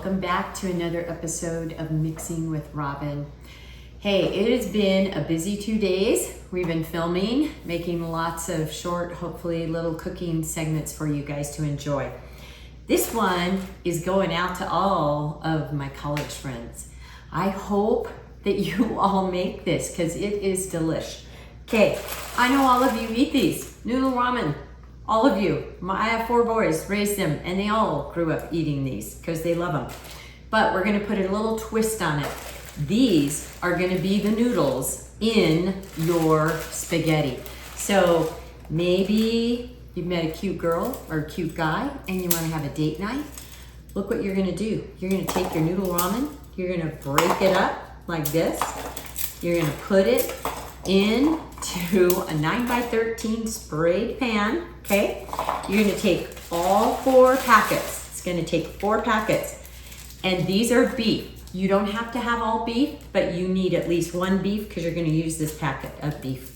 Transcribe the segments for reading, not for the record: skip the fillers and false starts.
welcome back to another episode of Mixing with Ramen. Hey, it has been a busy 2 days. We've been filming, making lots of short, hopefully little cooking segments for you guys to enjoy. This one is going out to all of my college friends. I hope that you all make this because it is delish. Okay, I know all of you eat these, noodle ramen. All of you. I have 4 boys, raised them, and they all grew up eating these because they love them. But we're gonna put a little twist on it. These are gonna be the noodles in your spaghetti. So maybe you met a cute girl or a cute guy and you wanna have a date night. Look what you're gonna do. You're gonna take your noodle ramen, you're gonna break it up like this. You're gonna put it into a 9x13 sprayed pan, okay? You're gonna take all 4 packets. It's gonna take 4 packets. And these are beef. You don't have to have all beef, but you need at least 1 beef because you're gonna use this packet of beef,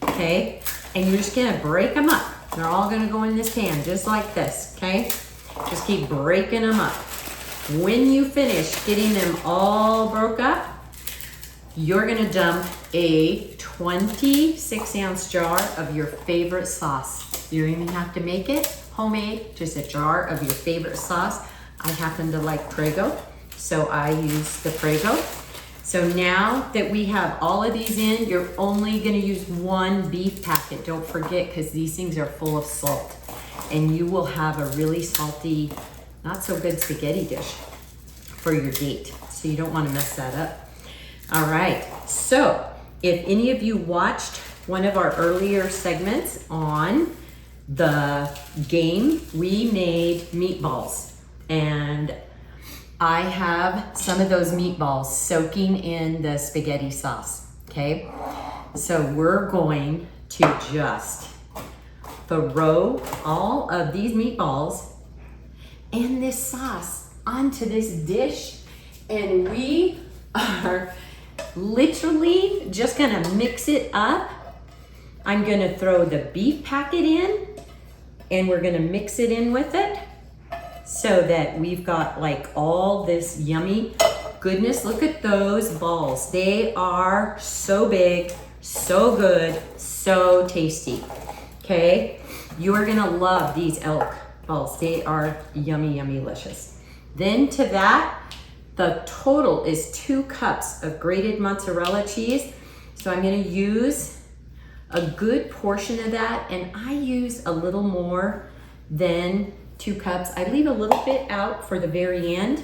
okay? And you're just gonna break them up. They're all gonna go in this pan, just like this, okay? Just keep breaking them up. When you finish getting them all broke up, you're gonna dump a 26-ounce jar of your favorite sauce. You don't even have to make it homemade, just a jar of your favorite sauce. I happen to like Prego, so I use the Prego. So now that we have all of these in, you're only gonna use 1 beef packet. Don't forget, because these things are full of salt. And you will have a really salty, not so good spaghetti dish for your date. So you don't wanna mess that up. All right, so if any of you watched one of our earlier segments on the game, we made meatballs. And I have some of those meatballs soaking in the spaghetti sauce, okay? So we're going to just throw all of these meatballs and this sauce onto this dish, and we are literally just gonna mix it up. I'm gonna throw the beef packet in and we're gonna mix it in with it so that we've got like all this yummy goodness. Look at those balls. They are so big, so good, so tasty. Okay, you are gonna love these elk balls. They are yummy, yummy, delicious. Then to that, the total is 2 cups of grated mozzarella cheese. So I'm gonna use a good portion of that, and I use a little more than 2 cups. I leave a little bit out for the very end.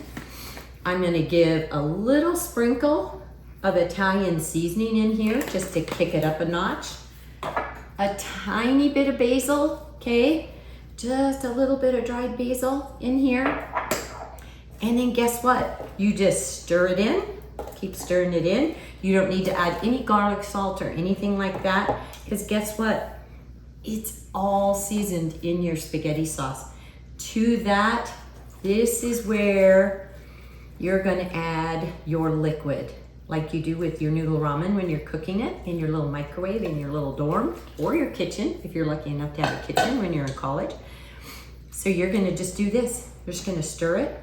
I'm gonna give a little sprinkle of Italian seasoning in here just to kick it up a notch. A tiny bit of basil, okay? Just a little bit of dried basil in here. And then guess what? You just stir it in, keep stirring it in. You don't need to add any garlic salt or anything like that, because guess what? It's all seasoned in your spaghetti sauce. To that, this is where you're gonna add your liquid, like you do with your noodle ramen when you're cooking it in your little microwave in your little dorm or your kitchen, if you're lucky enough to have a kitchen when you're in college. So you're gonna just do this. You're just gonna stir it.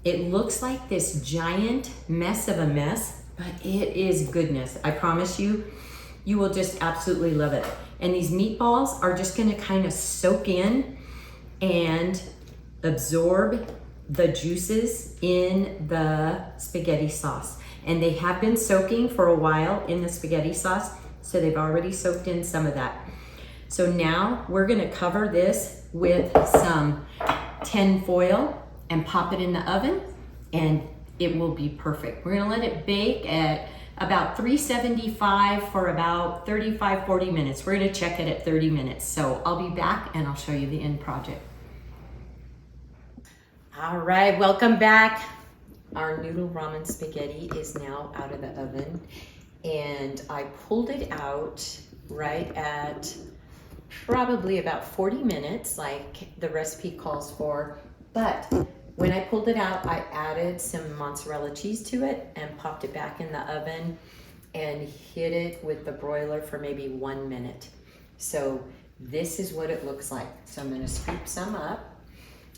It looks like this giant mess of a mess, but it is goodness. I promise you, you will just absolutely love it. And these meatballs are just gonna kind of soak in and absorb the juices in the spaghetti sauce. And they have been soaking for a while in the spaghetti sauce, so they've already soaked in some of that. So now we're gonna cover this with some tin foil and pop it in the oven, and it will be perfect. We're gonna let it bake at about 375 for about 35-40 minutes. We're gonna check it at 30 minutes. So I'll be back and I'll show you the end project. All right, welcome back. Our noodle ramen spaghetti is now out of the oven, and I pulled it out right at probably about 40 minutes like the recipe calls for. But when I pulled it out, I added some mozzarella cheese to it and popped it back in the oven and hit it with the broiler for maybe 1 minute. So this is what it looks like. So I'm gonna scoop some up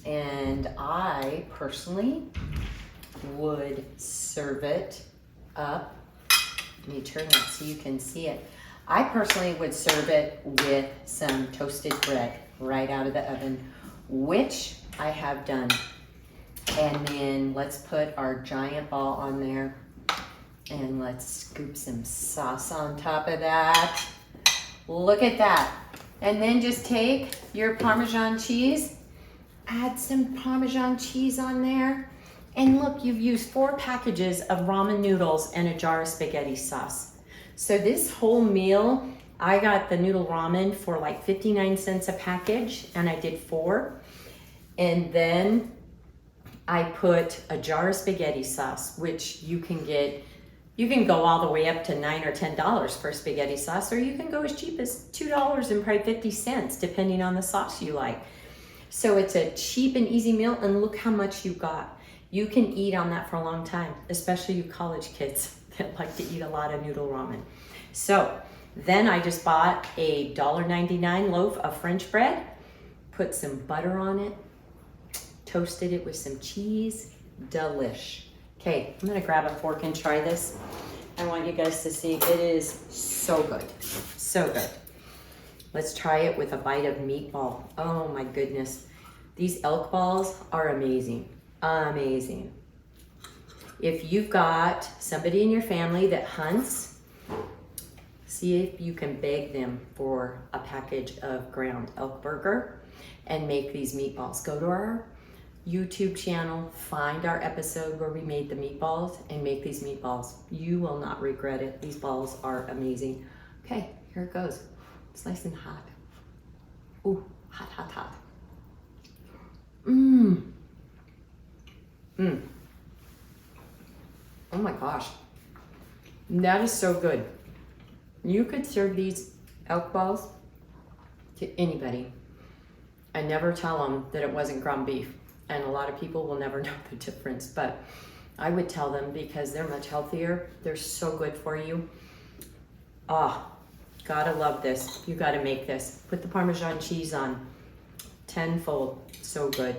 And I personally would serve it up. Let me turn that so you can see it. I personally would serve it with some toasted bread right out of the oven, which I have done. And then let's put our giant ball on there and let's scoop some sauce on top of that. Look at that. And then just take your Parmesan cheese, add some Parmesan cheese on there. And look, you've used 4 packages of ramen noodles and a jar of spaghetti sauce. So this whole meal, I got the noodle ramen for like 59 cents a package, and I did 4. And then I put a jar of spaghetti sauce, which you can get, you can go all the way up to $9 or $10 for spaghetti sauce, or you can go as cheap as $2 and probably 50 cents, depending on the sauce you like. So it's a cheap and easy meal, and look how much you got. You can eat on that for a long time, especially you college kids that like to eat a lot of noodle ramen. So then I just bought a $1.99 loaf of French bread, put some butter on it, toasted it with some cheese. Delish. Okay, I'm gonna grab a fork and try this. I want you guys to see, it is so good, so good. Let's try it with a bite of meatball. Oh my goodness. These elk balls are amazing, amazing. If you've got somebody in your family that hunts, see if you can beg them for a package of ground elk burger and make these meatballs. Go to our YouTube channel, find our episode where we made the meatballs and make these meatballs. You will not regret it. These balls are amazing. Okay, here it goes. It's nice and hot. Ooh, hot, hot, hot. Mmm. Mmm. Oh my gosh. That is so good. You could serve these elk balls to anybody and never tell them that it wasn't ground beef. And a lot of people will never know the difference, but I would tell them because they're much healthier. They're so good for you. Ah, gotta love this. You gotta make this. Put the Parmesan cheese on. Tenfold. So good.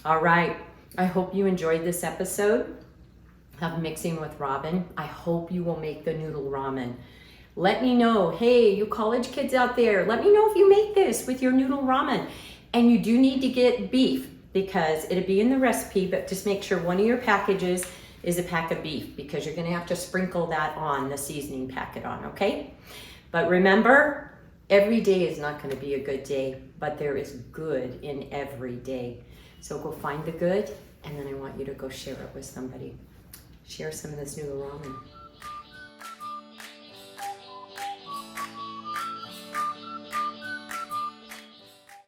All right. I hope you enjoyed this episode of Mixing with Ramen. I hope you will make the noodle ramen. Let me know. Hey, you college kids out there, let me know if you make this with your noodle ramen. And you do need to get beef, because it'll be in the recipe, but just make sure one of your packages is a pack of beef, because you're gonna have to sprinkle that on the seasoning packet on, okay? But remember, every day is not gonna be a good day, but there is good in every day. So go find the good, and then I want you to go share it with somebody. Share some of this noodle ramen.